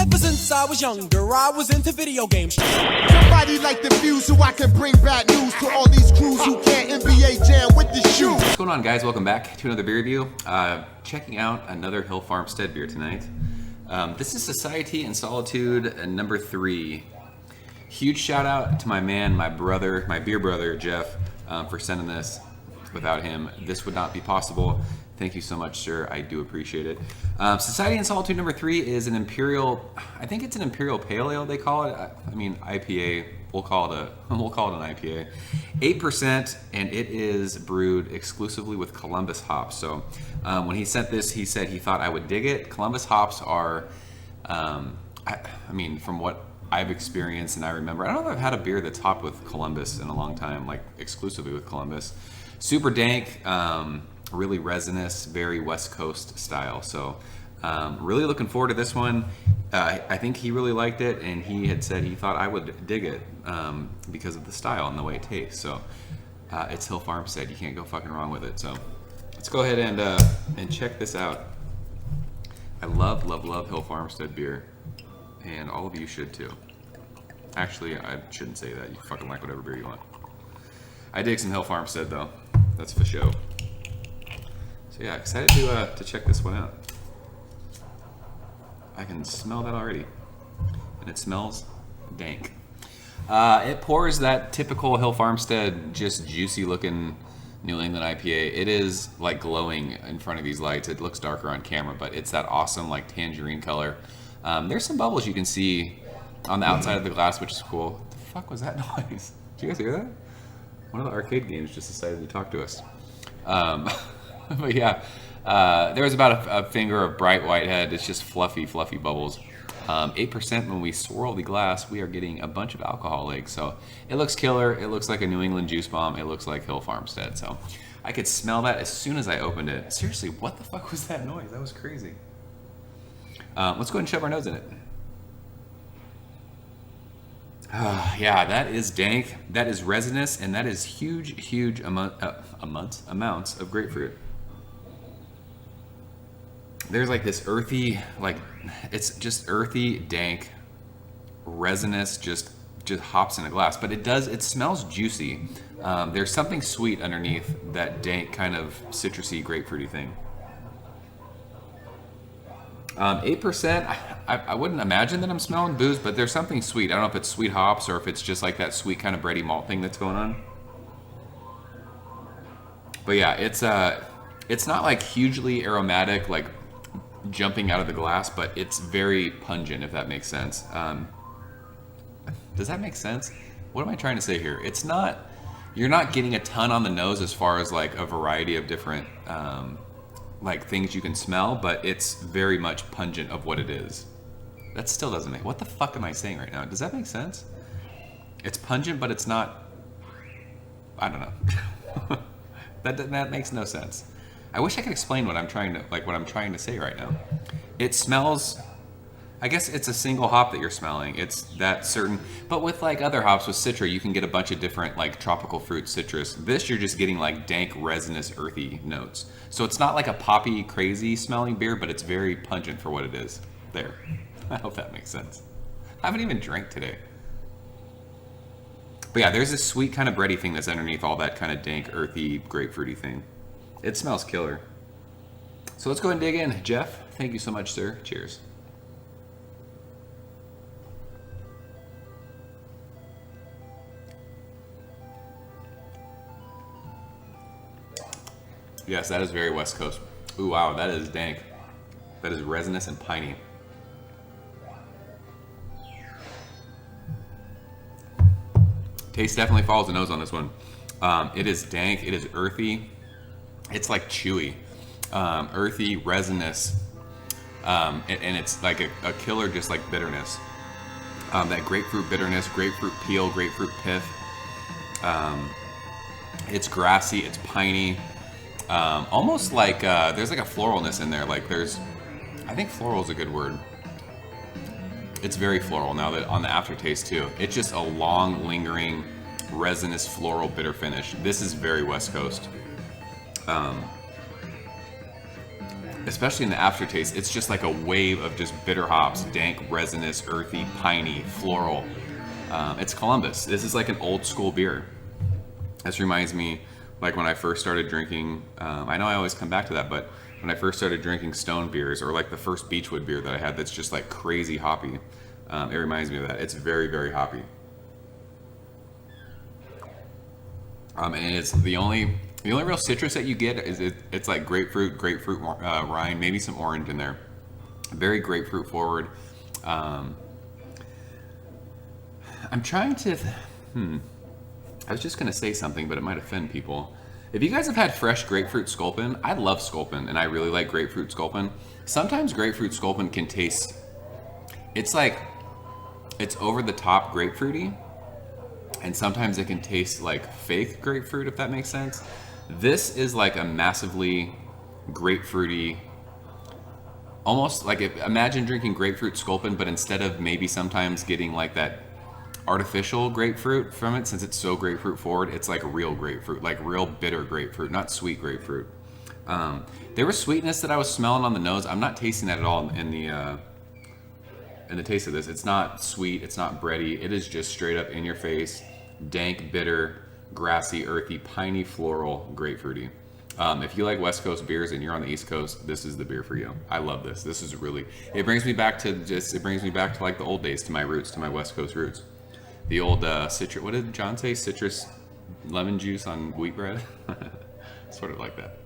Ever since I was younger, I was into video games. Somebody like the Fuse so I can bring bad news to all these crews who can't NBA jam with the shoe. What's going on, guys? Welcome back to another beer review. Checking out another Hill Farmstead beer tonight. This is Society and Solitude number 3. Huge shout out to my man, my brother, my beer brother, Geoff, for sending this. Without him, this would not be possible. Thank you so much, sir. I do appreciate it. Society and Solitude number 3 is an imperial. I think it's an imperial pale ale. They call it. I mean IPA. We'll call it an IPA. 8%, and it is brewed exclusively with Columbus hops. So when he sent this, he said he thought I would dig it. Columbus hops are. I mean, from what I've experienced and I remember, I don't know if I've had a beer that's hopped with Columbus in a long time, like exclusively with Columbus. Super dank. Really resinous, very West Coast style. So really looking forward to this one. I think he really liked it, and he had said he thought I would dig it because of the style and the way it tastes. So it's Hill Farmstead. You can't go fucking wrong with it. So let's go ahead and check this out. I love Hill Farmstead beer, and all of you should too. Actually, I shouldn't say that. You fucking like whatever beer you want. I dig some Hill Farmstead though. That's for sure. So yeah, excited to check this one out. I can smell that already, and it smells dank. It pours that typical Hill Farmstead, just juicy looking New England IPA. It is like glowing in front of these lights. It looks darker on camera, but it's that awesome like tangerine color. There's some bubbles you can see on the outside of the glass, which is cool. What the fuck was that noise? Did you guys hear that? One of the arcade games just decided to talk to us. But yeah, there was about a finger of bright whitehead. It's just fluffy bubbles. 8% when we swirl the glass, we are getting a bunch of alcohol legs. So it looks killer. It looks like a New England juice bomb. It looks like Hill Farmstead. So I could smell that as soon as I opened it. Seriously, what the fuck was that noise? That was crazy. Let's go ahead and shove our nose in it. Yeah, that is dank. That is resinous, and that is huge amounts of grapefruit. There's like this earthy, like it's just earthy, dank, resinous, just hops in a glass. But it smells juicy. There's something sweet underneath that dank kind of citrusy, grapefruity thing. 8%, I wouldn't imagine that I'm smelling booze, but there's something sweet. I don't know if it's sweet hops or if it's just like that sweet kind of bready malt thing that's going on. But yeah, it's not like hugely aromatic, like jumping out of the glass, but it's very pungent, if that makes sense. Does that make sense? What am I trying to say here? It's not, you're not getting a ton on the nose as far as like a variety of different like things you can smell, but it's very much pungent of what it is. That still doesn't make, what the fuck am I saying right now? Does that make sense? It's pungent, but it's not, I don't know. that makes no sense. I wish I could explain what I'm trying to say right now. It smells, I guess it's a single hop that you're smelling. It's that certain, but with like other hops with Citra, you can get a bunch of different like tropical fruit citrus. This, you're just getting like dank, resinous, earthy notes. So it's not like a poppy, crazy smelling beer, but it's very pungent for what it is. There. I hope that makes sense. I haven't even drank today. But yeah, there's this sweet kind of bready thing that's underneath all that kind of dank, earthy, grapefruity thing. It smells killer. So let's go ahead and dig in. Geoff, thank you so much, sir. Cheers. Yes, that is very West Coast. Ooh, wow, that is dank. That is resinous and piney. Taste definitely follows the nose on this one. It is dank, it is earthy. It's like chewy, earthy, resinous, and it's like a killer, just like bitterness. That grapefruit bitterness, grapefruit peel, grapefruit pith. It's grassy, it's piney. Almost like there's like a floralness in there. Like I think floral is a good word. It's very floral now that on the aftertaste too. It's just a long, lingering, resinous, floral, bitter finish. This is very West Coast. especially in the aftertaste, it's just like a wave of just bitter hops, dank, resinous, earthy, piney, floral. It's Columbus. This is like an old school beer. This reminds me, like when I first started drinking, I know I always come back to that, but when I first started drinking stone beers, or like the first Beechwood beer that I had that's just like crazy hoppy, it reminds me of that. It's very, very hoppy. And it's the only real citrus that you get is it's like grapefruit rind, maybe some orange in there. Very grapefruit forward. I'm trying to, I was just gonna say something, but it might offend people. If you guys have had fresh grapefruit sculpin, I love sculpin, and I really like grapefruit sculpin. Sometimes grapefruit sculpin can taste, it's like, it's over the top grapefruity, and sometimes it can taste like fake grapefruit, if that makes sense. This is like a massively grapefruity, almost like, imagine drinking grapefruit sculpin, but instead of maybe sometimes getting like that artificial grapefruit from it, since it's so grapefruit forward, it's like real grapefruit, like real bitter grapefruit, not sweet grapefruit. There was sweetness that I was smelling on the nose. I'm not tasting that at all in the taste of this. It's not sweet, it's not bready. It is just straight up in your face, dank, bitter, grassy, earthy, piney, floral, grapefruity. If you like West Coast beers and you're on the East Coast, this is the beer for you. I love this. This is really, it brings me back to like the old days, to my roots, to my West Coast roots. The old citrus, what did John say? Citrus lemon juice on wheat bread? Sort of like that.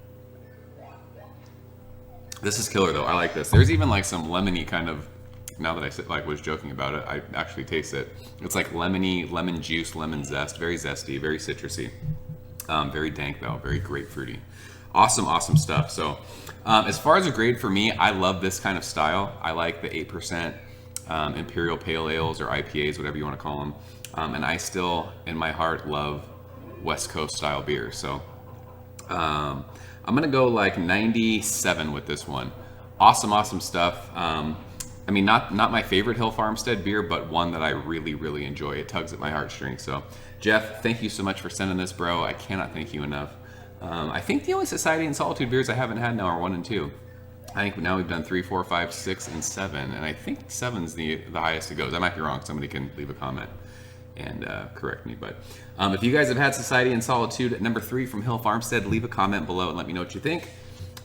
This is killer though, I like this. There's even like some lemony kind of, now that I was joking about it, I actually taste it. It's like lemony, lemon juice, lemon zest, very zesty, very citrusy. Very dank though, very grapefruity. Awesome, awesome stuff. So as far as a grade for me, I love this kind of style. I like the 8% Imperial Pale Ales or IPAs, whatever you want to call them. And I still, in my heart, love West Coast style beer. So I'm gonna go like 97 with this one. Awesome, awesome stuff. I mean, not my favorite Hill Farmstead beer, but one that I really, really enjoy. It tugs at my heartstrings. So Geoff, thank you so much for sending this, bro. I cannot thank you enough. I think the only Society and Solitude beers I haven't had now are 1 and 2. I think now we've done 3, 4, 5, 6, and 7, and I think 7's the highest it goes. I might be wrong. Somebody can leave a comment and correct me. But if you guys have had Society and Solitude at number 3 from Hill Farmstead, leave a comment below and let me know what you think.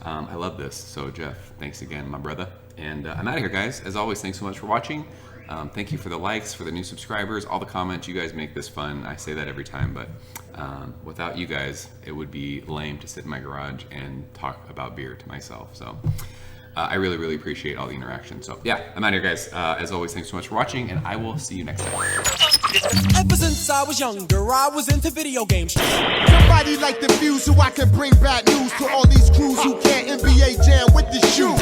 I love this. So Geoff, thanks again, my brother. And I'm out of here, guys. As always, thanks so much for watching. Thank you for the likes, for the new subscribers, all the comments. You guys make this fun. I say that every time, but without you guys, it would be lame to sit in my garage and talk about beer to myself. So I really, really appreciate all the interaction. So yeah, I'm out of here, guys. As always, thanks so much for watching, and I will see you next time. Ever since I was younger, I was into video games. Somebody like the Fuse, so I can bring bad news to all these crews who can't NBA jam with the shoe.